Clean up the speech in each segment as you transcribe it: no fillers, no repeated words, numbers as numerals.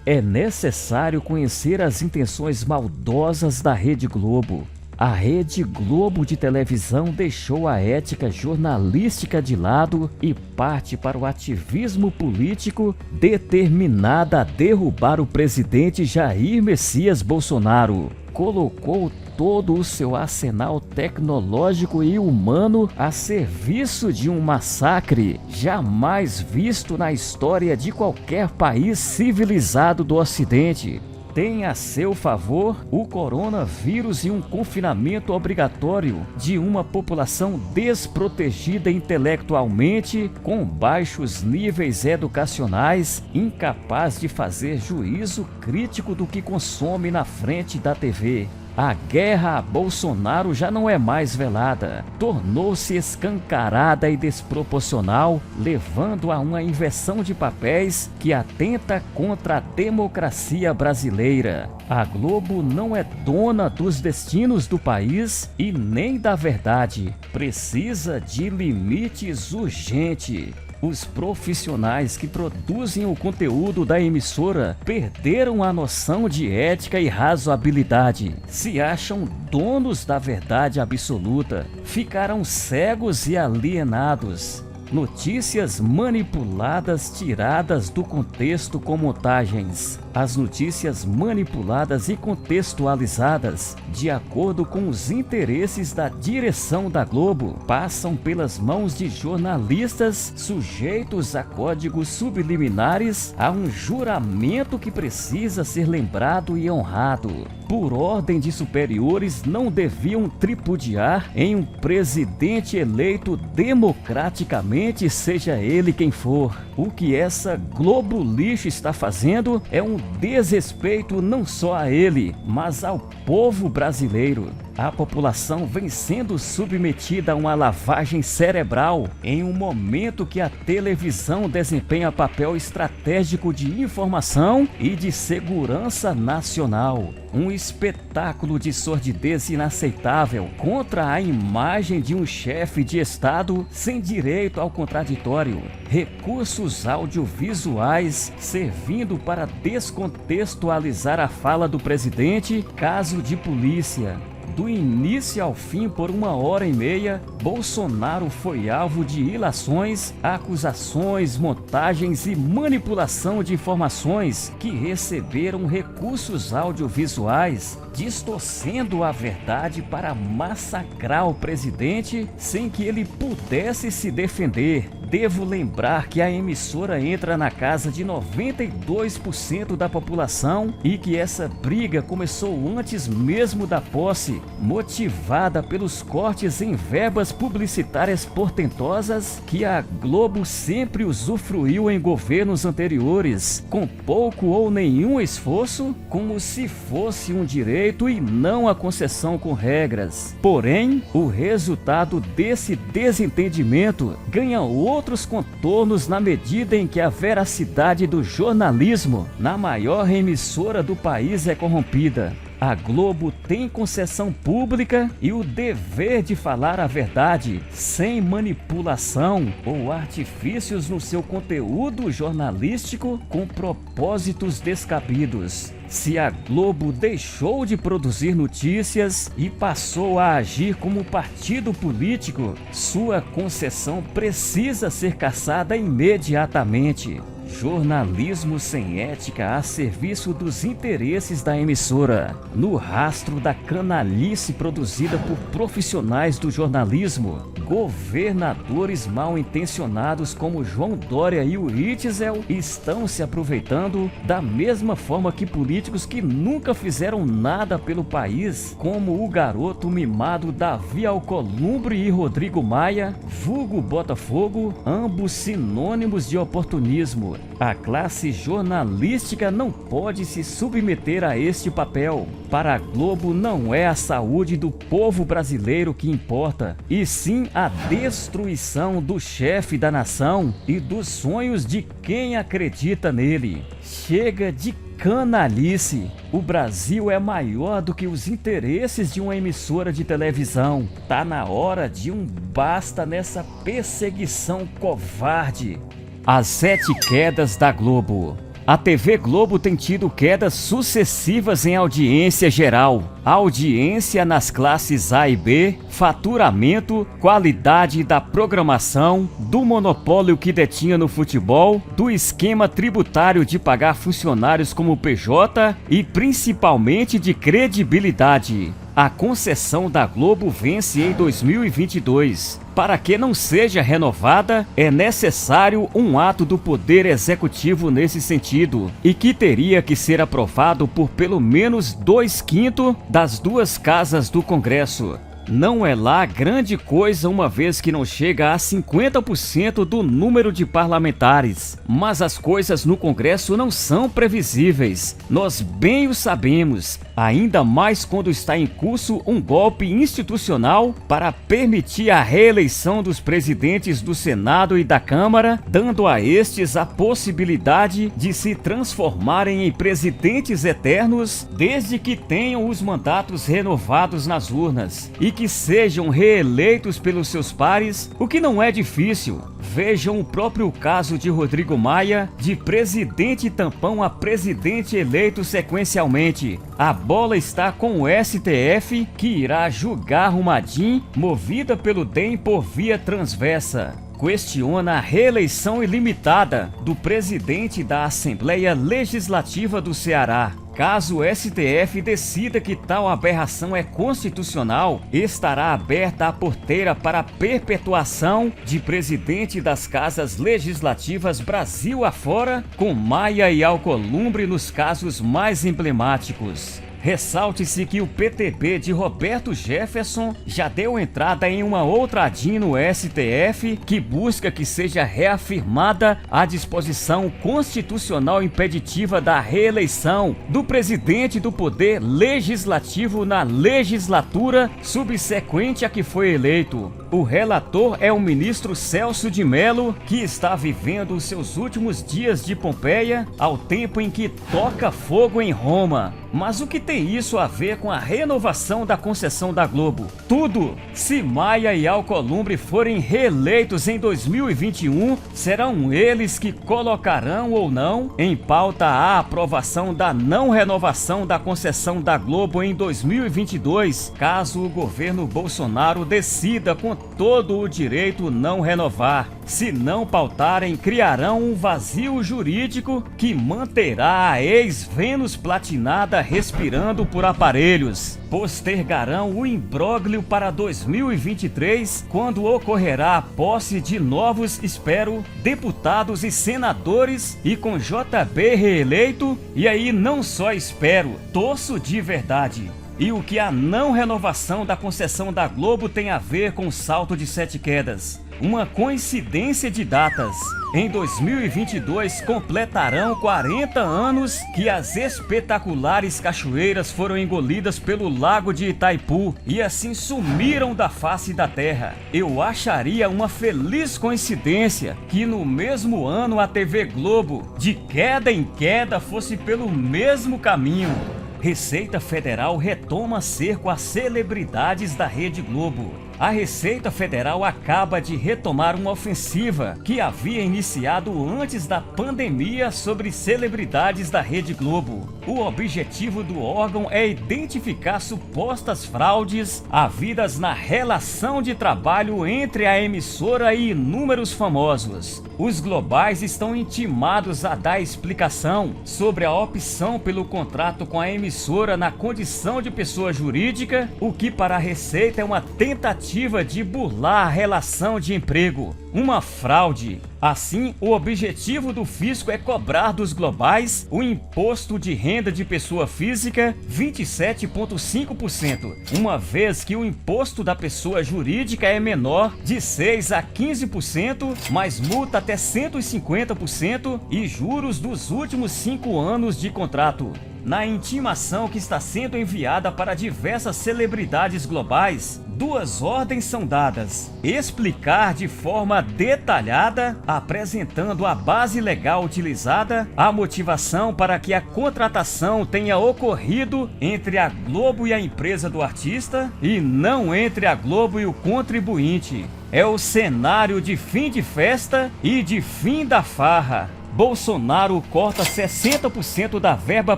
É necessário conhecer as intenções maldosas da Rede Globo. A Rede Globo de televisão deixou a ética jornalística de lado e parte para o ativismo político, determinada a derrubar o presidente Jair Messias Bolsonaro. Colocou todo o seu arsenal tecnológico e humano a serviço de um massacre jamais visto na história de qualquer país civilizado do Ocidente. Tem a seu favor o coronavírus e um confinamento obrigatório de uma população desprotegida intelectualmente, com baixos níveis educacionais, incapaz de fazer juízo crítico do que consome na frente da TV. A guerra a Bolsonaro já não é mais velada, tornou-se escancarada e desproporcional, levando a uma inversão de papéis que atenta contra a democracia brasileira. A Globo não é dona dos destinos do país e nem da verdade. Precisa de limites urgentes. Os profissionais que produzem o conteúdo da emissora perderam a noção de ética e razoabilidade. Se acham donos da verdade absoluta, ficaram cegos e alienados. Notícias manipuladas tiradas do contexto com montagens. As notícias manipuladas e contextualizadas de acordo com os interesses da direção da Globo passam pelas mãos de jornalistas sujeitos a códigos subliminares, a um juramento que precisa ser lembrado e honrado. Por ordem de superiores, não deviam tripudiar em um presidente eleito democraticamente, seja ele quem for. O que essa Globo lixo está fazendo é um desrespeito não só a ele, mas ao povo brasileiro. A população vem sendo submetida a uma lavagem cerebral em um momento que a televisão desempenha papel estratégico de informação e de segurança nacional. Um espetáculo de sordidez inaceitável contra a imagem de um chefe de Estado sem direito ao contraditório. Recursos audiovisuais servindo para descontextualizar a fala do presidente, caso de polícia. Do início ao fim, por 1h30, Bolsonaro foi alvo de ilações, acusações, montagens e manipulação de informações que receberam recursos audiovisuais, distorcendo a verdade para massacrar o presidente sem que ele pudesse se defender. Devo lembrar que a emissora entra na casa de 92% da população e que essa briga começou antes mesmo da posse, motivada pelos cortes em verbas publicitárias portentosas que a Globo sempre usufruiu em governos anteriores, com pouco ou nenhum esforço, como se fosse um direito e não a concessão com regras. Porém, o resultado desse desentendimento ganha outros contornos na medida em que a veracidade do jornalismo na maior emissora do país é corrompida. A Globo tem concessão pública e o dever de falar a verdade, sem manipulação ou artifícios no seu conteúdo jornalístico com propósitos descabidos. Se a Globo deixou de produzir notícias e passou a agir como partido político, sua concessão precisa ser cassada imediatamente. Jornalismo sem ética a serviço dos interesses da emissora, no rastro da canalice produzida por profissionais do jornalismo. Governadores mal intencionados como João Dória e o Witzel estão se aproveitando da mesma forma que políticos que nunca fizeram nada pelo país, como o garoto mimado Davi Alcolumbre e Rodrigo Maia, vulgo Botafogo, ambos sinônimos de oportunismo. A classe jornalística não pode se submeter a este papel. Para a Globo não é a saúde do povo brasileiro que importa, e sim a destruição do chefe da nação e dos sonhos de quem acredita nele. Chega de canalice. O Brasil é maior do que os interesses de uma emissora de televisão. Tá na hora de um basta nessa perseguição covarde. As 7 quedas da Globo. A TV Globo tem tido quedas sucessivas em audiência geral, audiência nas classes A e B, faturamento, qualidade da programação, do monopólio que detinha no futebol, do esquema tributário de pagar funcionários como PJ e principalmente de credibilidade. A concessão da Globo vence em 2022. Para que não seja renovada, é necessário um ato do Poder Executivo nesse sentido, e que teria que ser aprovado por pelo menos 2/5 das duas casas do Congresso. Não é lá grande coisa, uma vez que não chega a 50% do número de parlamentares. Mas as coisas no Congresso não são previsíveis. Nós bem o sabemos, ainda mais quando está em curso um golpe institucional para permitir a reeleição dos presidentes do Senado e da Câmara, dando a estes a possibilidade de se transformarem em presidentes eternos desde que tenham os mandatos renovados nas urnas e que sejam reeleitos pelos seus pares, o que não é difícil. Vejam o próprio caso de Rodrigo Maia, de presidente tampão a presidente eleito sequencialmente. A bola está com o STF, que irá julgar Romadim, movida pelo DEM por via transversa. Questiona a reeleição ilimitada do presidente da Assembleia Legislativa do Ceará. Caso o STF decida que tal aberração é constitucional, estará aberta a porteira para a perpetuação de presidente das casas legislativas Brasil afora, com Maia e Alcolumbre nos casos mais emblemáticos. Ressalte-se que o PTB de Roberto Jefferson já deu entrada em uma outra ADIM no STF que busca que seja reafirmada a disposição constitucional impeditiva da reeleição do presidente do Poder Legislativo na legislatura subsequente a que foi eleito. O relator é o ministro Celso de Mello, que está vivendo os seus últimos dias de Pompeia, ao tempo em que toca fogo em Roma. Mas o que tem isso a ver com a renovação da concessão da Globo? Tudo! Se Maia e Alcolumbre forem reeleitos em 2021, serão eles que colocarão ou não em pauta a aprovação da não renovação da concessão da Globo em 2022, caso o governo Bolsonaro decida com todo o direito não renovar. Se não pautarem, criarão um vazio jurídico que manterá a ex-Vênus platinada respirando por aparelhos. Postergarão o imbróglio para 2023, quando ocorrerá a posse de novos, espero, deputados e senadores, e com JB reeleito, e aí não só espero, torço de verdade. E o que a não renovação da concessão da Globo tem a ver com o salto de 7 quedas? Uma coincidência de datas. Em 2022 completarão 40 anos que as espetaculares cachoeiras foram engolidas pelo lago de Itaipu e assim sumiram da face da terra. Eu acharia uma feliz coincidência que no mesmo ano a TV Globo, de queda em queda, fosse pelo mesmo caminho. Receita Federal retoma cerco às celebridades da Rede Globo. A Receita Federal acaba de retomar uma ofensiva que havia iniciado antes da pandemia sobre celebridades da Rede Globo. O objetivo do órgão é identificar supostas fraudes havidas na relação de trabalho entre a emissora e inúmeros famosos. Os globais estão intimados a dar explicação sobre a opção pelo contrato com a emissora na condição de pessoa jurídica, o que para a Receita é uma tentativa de burlar a relação de emprego, uma fraude. Assim, o objetivo do fisco é cobrar dos globais o imposto de renda de pessoa física 27,5%, uma vez que o imposto da pessoa jurídica é menor de 6 a 15%, mais multa até 150% e juros dos últimos 5 anos de contrato. Na intimação que está sendo enviada para diversas celebridades globais, 2 ordens são dadas: explicar de forma detalhada, apresentando a base legal utilizada, a motivação para que a contratação tenha ocorrido entre a Globo e a empresa do artista, e não entre a Globo e o contribuinte. É o cenário de fim de festa e de fim da farra. Bolsonaro corta 60% da verba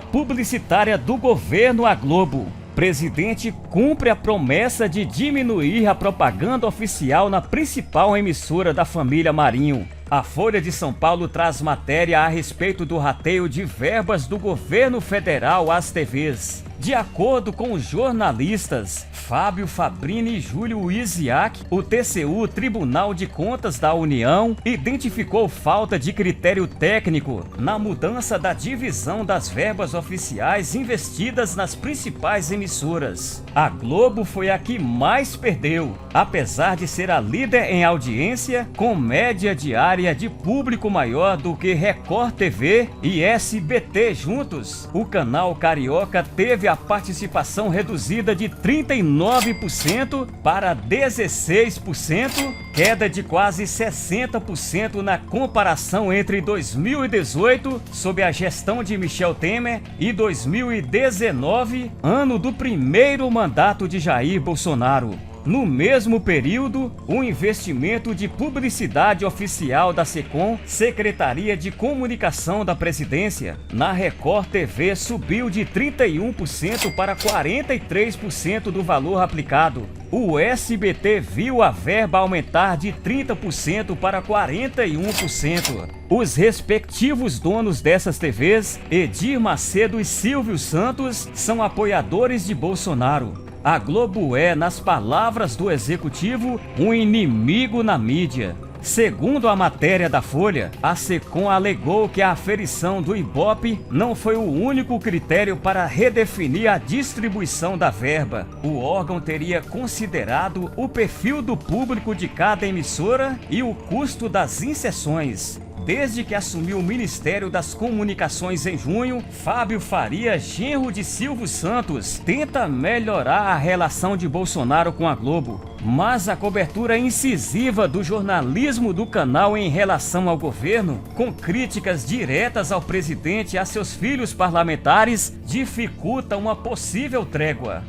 publicitária do governo à Globo. Presidente cumpre a promessa de diminuir a propaganda oficial na principal emissora da família Marinho. A Folha de São Paulo traz matéria a respeito do rateio de verbas do governo federal às TVs. De acordo com os jornalistas Fábio Fabrini e Júlio Isiak, o TCU, Tribunal de Contas da União, identificou falta de critério técnico na mudança da divisão das verbas oficiais investidas nas principais emissoras. A Globo foi a que mais perdeu, apesar de ser a líder em audiência, com média diária de público maior do que Record TV e SBT juntos. O canal carioca teve a participação reduzida de 39% para 16%, queda de quase 60% na comparação entre 2018, sob a gestão de Michel Temer, e 2019, ano do primeiro mandato de Jair Bolsonaro. No mesmo período, o investimento de publicidade oficial da SECOM, Secretaria de Comunicação da Presidência, na Record TV subiu de 31% para 43% do valor aplicado. O SBT viu a verba aumentar de 30% para 41%. Os respectivos donos dessas TVs, Edir Macedo e Silvio Santos, são apoiadores de Bolsonaro. A Globo é, nas palavras do executivo, um inimigo na mídia. Segundo a matéria da Folha, a SECOM alegou que a aferição do Ibope não foi o único critério para redefinir a distribuição da verba. O órgão teria considerado o perfil do público de cada emissora e o custo das inserções. Desde que assumiu o Ministério das Comunicações em junho, Fábio Faria, genro de Silvio Santos, tenta melhorar a relação de Bolsonaro com a Globo. Mas a cobertura incisiva do jornalismo do canal em relação ao governo, com críticas diretas ao presidente e a seus filhos parlamentares, dificulta uma possível trégua.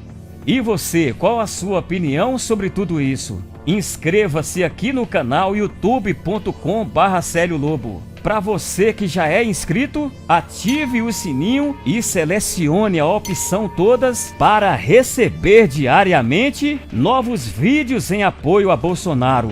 E você, qual a sua opinião sobre tudo isso? Inscreva-se aqui no canal youtube.com/Célio Lobo. Para você que já é inscrito, ative o sininho e selecione a opção todas para receber diariamente novos vídeos em apoio a Bolsonaro.